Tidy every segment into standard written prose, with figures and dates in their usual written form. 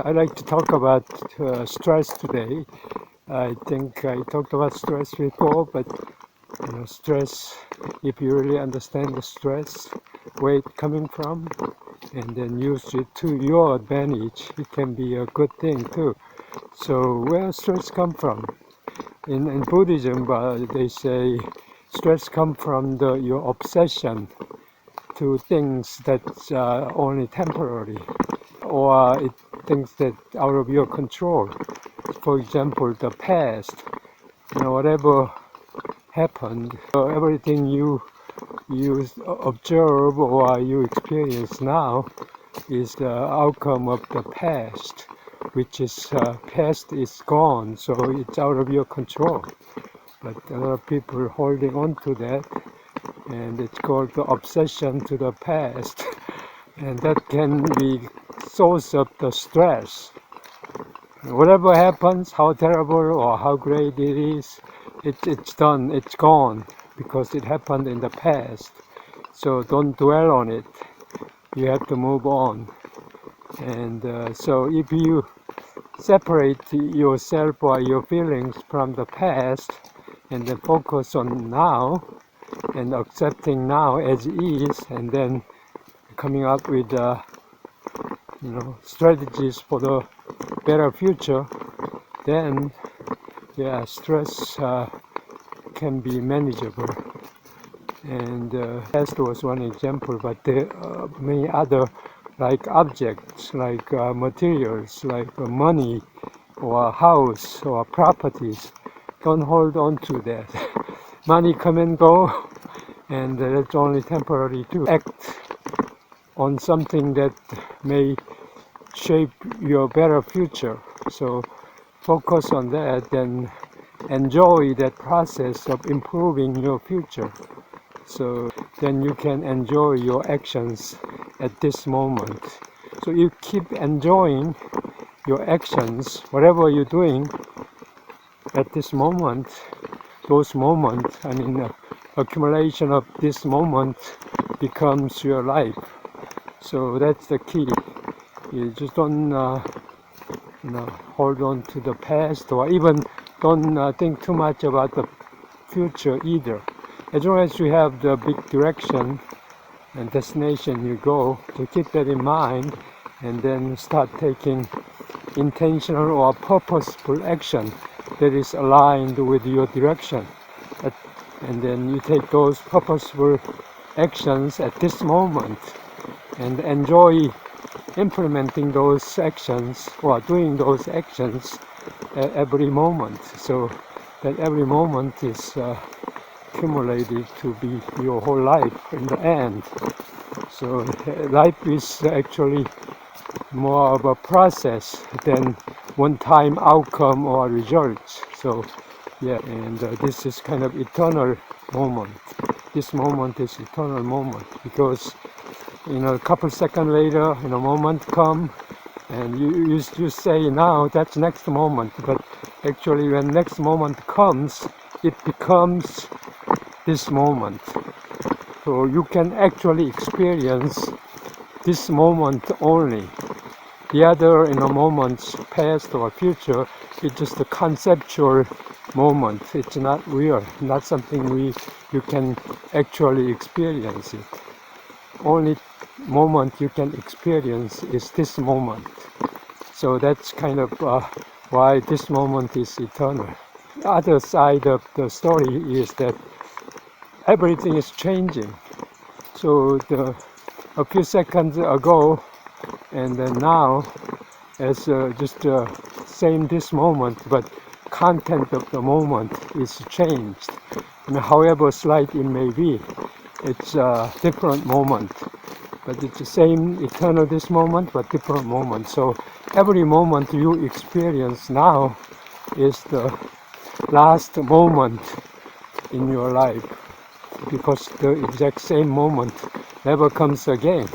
I'd like to talk about stress today. I think I talked about stress before, but stress, if you really understand the stress, where it's coming from, and then use it to your advantage, it can be a good thing too. So where stress come from? In Buddhism, they say stress come from your obsession to things that's only temporary, or things that out of your control. For example, the past, whatever happened, everything you observe or you experience now is the outcome of the past, which is past is gone, so it's out of your control. But a lot of people are holding on to that, and it's called the obsession to the past. And that can be source of the stress. Whatever happens, how terrible or how great it is, it's done, it's gone, because it happened in the past. So don't dwell on it. You have to move on. And so if you separate yourself or your feelings from the past and then focus on now and accepting now as is, and then coming up with strategies for the better future, then stress can be manageable. And past was one example, but there are many other, like objects, like materials, like money or a house or properties. Don't hold on to that. Money come and go, and that's only temporary too. Act on something that may shape your better future. So focus on that and enjoy that process of improving your future. So then you can enjoy your actions at this moment. So you keep enjoying your actions, whatever you're doing at this moment. Those moments, accumulation of this moment becomes your life. So that's the key. You just don't hold on to the past, or even don't think too much about the future either. As long as you have the big direction and destination you go, to keep that in mind, and then start taking intentional or purposeful action that is aligned with your direction. And then you take those purposeful actions at this moment and enjoy implementing those actions or doing those actions at every moment, so that every moment is accumulated to be your whole life in the end. So life is actually more of a process than one-time outcome or results. So and this is kind of eternal moment. This moment is eternal moment, because a couple seconds later, a moment come, and you say now that's next moment, but actually when next moment comes, it becomes this moment. So you can actually experience this moment only. The other moments, past or future, it's just a conceptual moment. It's not real, not something you can actually experience it. Only moment you can experience is this moment. So that's kind of why this moment is eternal. The other side of the story is that everything is changing. So a few seconds ago and then now, as just same this moment, but content of the moment is changed. However slight it may be, it's a different moment, but it's the same eternal this moment, but different moment. So every moment you experience now is the last moment in your life, because the exact same moment never comes again.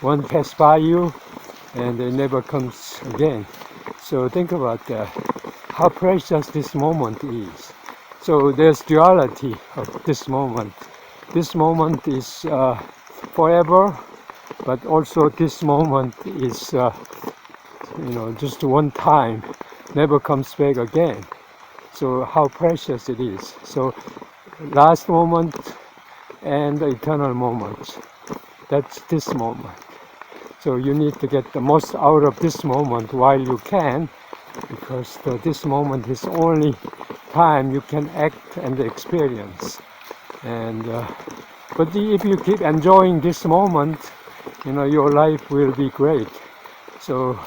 One passes by you and it never comes again. So think about that, how precious this moment is. So there's duality of this moment. This moment is forever, but also this moment is just one time, never comes back again. So how precious it is. So last moment and the eternal moment, that's this moment. So you need to get the most out of this moment while you can, because this moment is only time you can act and experience. And but if you keep enjoying this moment, your life will be great. So,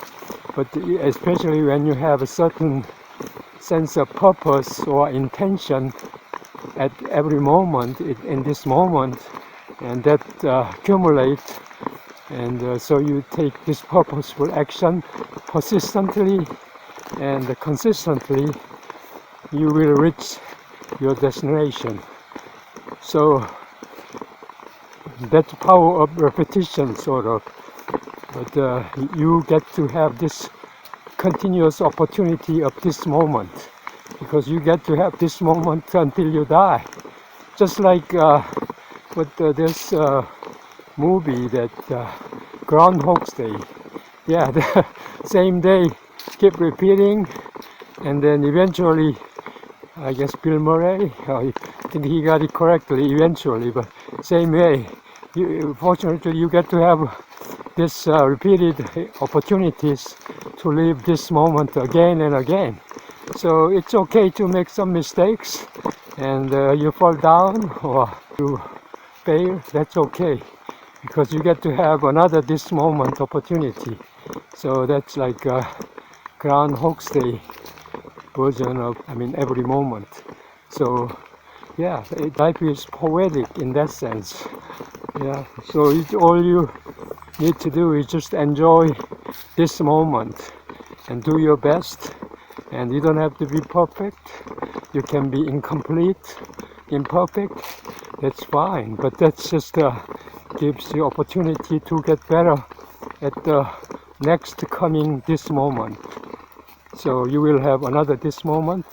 but especially when you have a certain sense of purpose or intention at every moment in this moment, and that accumulates, and so you take this purposeful action persistently and consistently, you will reach your destination. So that's the power of repetition, sort of. But you get to have this continuous opportunity of this moment, because you get to have this moment until you die. Just like this movie that Groundhog's Day. Yeah, the same day keep repeating, and then eventually, I guess Bill Murray, I think he got it correctly eventually, but same way. Fortunately, you get to have this repeated opportunities to live this moment again and again. So it's okay to make some mistakes, and you fall down or you fail, that's okay, because you get to have another this moment opportunity. So that's like Groundhog's Day version of, every moment. So yeah, life is poetic in that sense. Yeah, so all you need to do is just enjoy this moment and do your best. And you don't have to be perfect. You can be incomplete, imperfect. That's fine, but that's just gives you opportunity to get better at the next coming this moment. So you will have another this moment,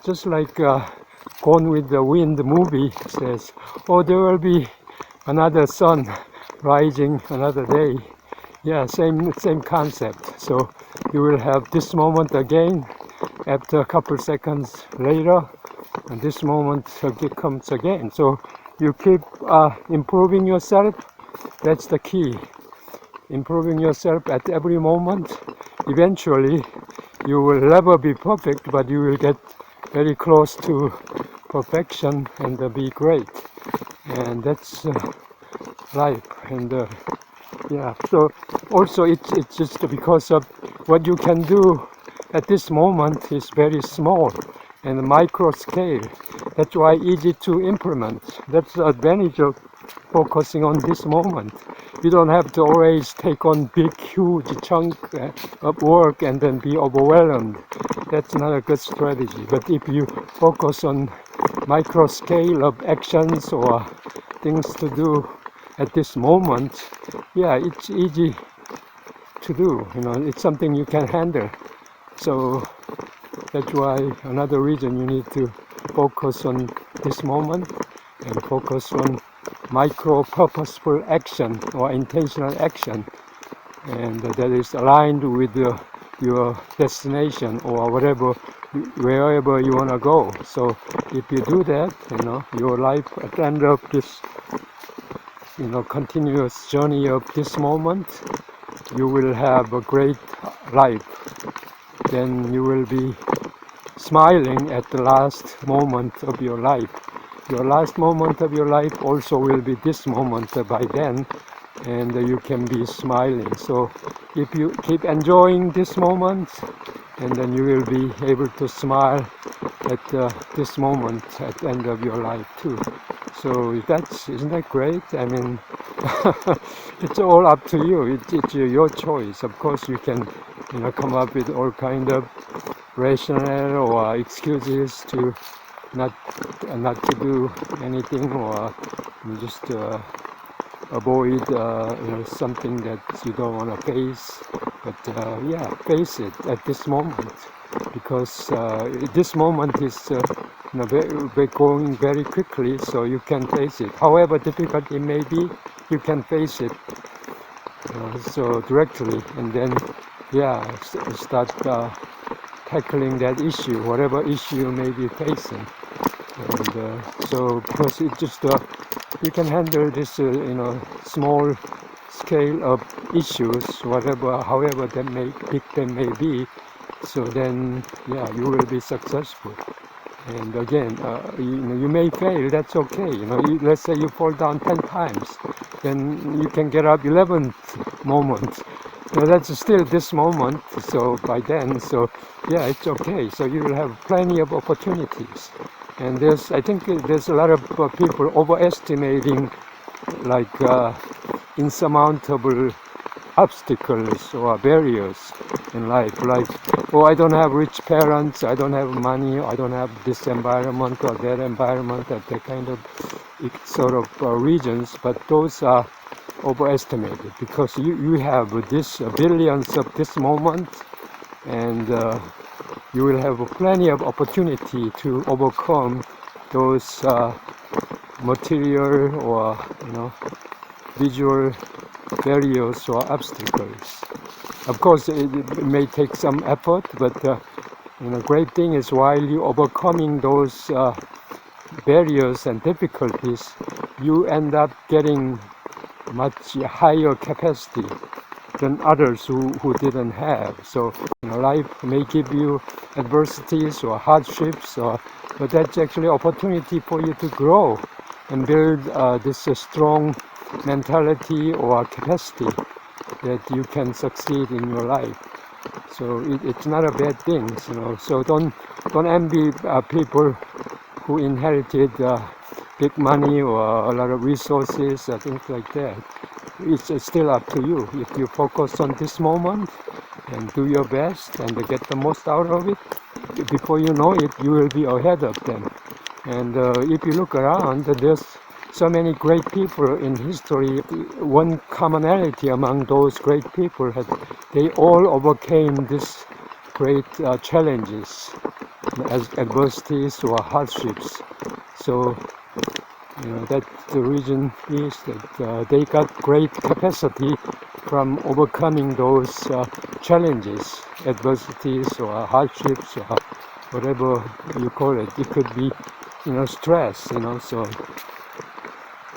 just like Gone with the Wind movie says, oh, there will be another sun rising another day. Yeah, same concept. So you will have this moment again after a couple seconds later, and this moment comes again. So you keep improving yourself. That's the key. Improving yourself at every moment. Eventually, you will never be perfect, but you will get very close to perfection and be great. And that's life. And yeah, so also it's just because of what you can do at this moment is very small and micro scale. That's why easy to implement. That's the advantage of focusing on this moment. You don't have to always take on big, huge chunk of work and then be overwhelmed. That's not a good strategy. But if you focus on micro scale of actions or things to do at this moment, yeah, it's easy to do. It's something you can handle. So that's why another reason you need to focus on this moment and focus on micro purposeful action or intentional action, and that is aligned with your destination or wherever you want to go. So if you do that, your life at the end of this continuous journey of this moment, you will have a great life. Then you will be smiling at the last moment of your life. Your last moment of your life also will be this moment by then, and you can be smiling. So if you keep enjoying this moment, and then you will be able to smile at this moment at the end of your life too. So isn't that great? It's all up to you. It's your choice. Of course, you can come up with all kind of rationale or excuses to not to do anything, or just avoid something that you don't want to face. But yeah, face it at this moment, because this moment is going very quickly, so you can face it. However difficult it may be, you can face it so directly, and then start tackling that issue, whatever issue you may be facing. And so because it just you can handle this small scale of issues, whatever, however big they may be, so then you will be successful. And again, you may fail, that's okay. Let's say you fall down 10 times, then you can get up 11th moment. That's still this moment, so by then, so it's okay. So you will have plenty of opportunities. And I think there's a lot of people overestimating like insurmountable obstacles or barriers in life, like, oh, I don't have rich parents, I don't have money, I don't have this environment or that environment, or that kind of sort of regions, but those are overestimated, because you have this billions of this moment, and you will have plenty of opportunity to overcome those material or visual barriers or obstacles. Of course, it may take some effort, but great thing is while you overcoming those barriers and difficulties, you end up getting much higher capacity than others who didn't have. So life may give you adversities or hardships, but that's actually opportunity for you to grow and build this strong mentality or capacity that you can succeed in your life. So it's not a bad thing, So don't envy people who inherited big money or a lot of resources or things like that. It's still up to you. If you focus on this moment and do your best and get the most out of it, before you know it, you will be ahead of them. And if you look around, there's so many great people in history. One commonality among those great people is they all overcame these great challenges, as adversities or hardships. So that the reason is that they got great capacity from overcoming those challenges, adversities or hardships or whatever you call it. It could be stress, so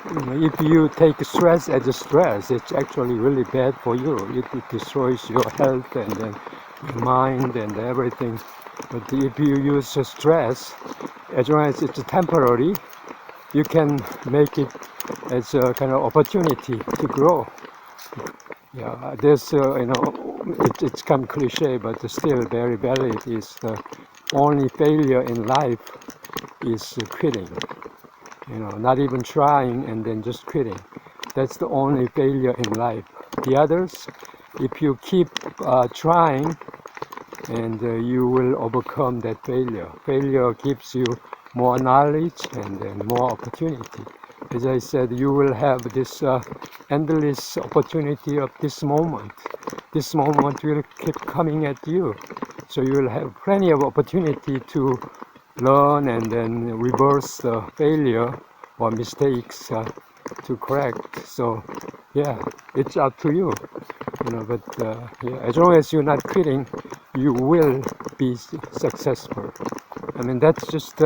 if you take stress as a stress, it's actually really bad for you. It destroys your health and then your mind and everything. But if you use stress, as long as it's temporary, you can make it as a kind of opportunity to grow. There's it's kind of cliche, but still very valid. Is the only failure in life is quitting. Not even trying and then just quitting. That's the only failure in life. The others, if you keep trying, and you will overcome that failure. Failure gives you more knowledge and then more opportunity. As I said, you will have this endless opportunity of this moment. This moment will keep coming at you. So you will have plenty of opportunity to learn and then reverse the failure or mistakes to correct. So it's up to you. But as long as you're not quitting, you will be successful. I mean, that's just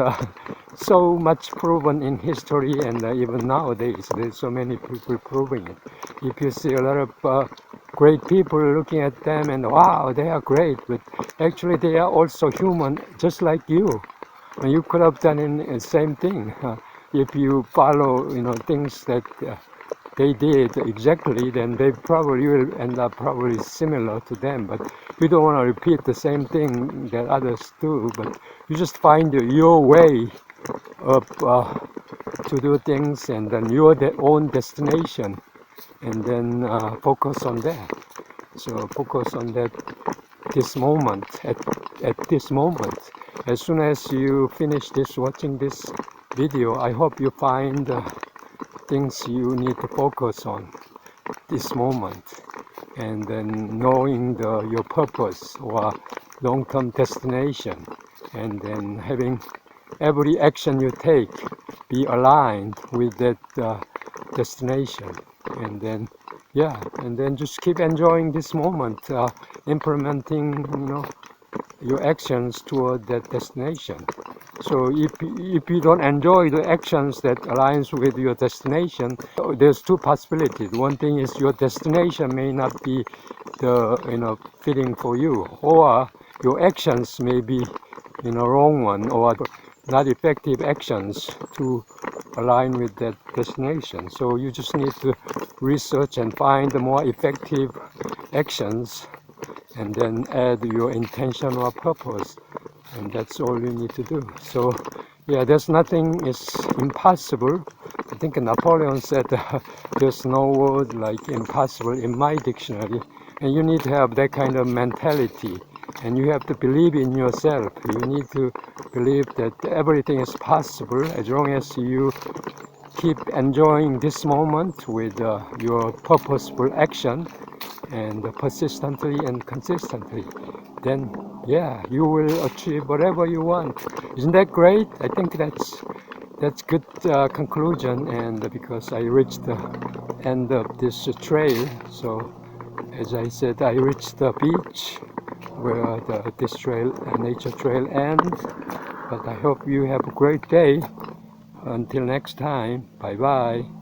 so much proven in history, and even nowadays there's so many people proving it. If you see a lot of great people, looking at them and wow, they are great, but actually they are also human just like you. And you could have done the same thing if you follow things that they did exactly, then they probably will end up probably similar to them. But you don't want to repeat the same thing that others do, but you just find your way of to do things, and then your own destination, and then focus on that. So focus on that this moment, at this moment. As soon as you finish watching this video, I hope you find things you need to focus on this moment, and then knowing your purpose or long-term destination, and then having every action you take be aligned with that destination, and then yeah, and then just keep enjoying this moment, implementing, your actions toward that destination. So if you don't enjoy the actions that aligns with your destination, there's two possibilities. One thing is your destination may not be the fitting for you, or your actions may be wrong one, or not effective actions to align with that destination. So you just need to research and find the more effective actions and then add your intention or purpose, and that's all you need to do. So yeah, there's nothing is impossible. I think Napoleon said there's no word like impossible in my dictionary, and you need to have that kind of mentality, and you have to believe in yourself. You need to believe that everything is possible as long as you keep enjoying this moment with your purposeful action and persistently and consistently. Then yeah, you will achieve whatever you want. Isn't that great? I think that's good conclusion, and because I reached the end of this trail, so as I said, I reached the beach where this trail, nature trail ends. But I hope you have a great day. Until next time, bye bye.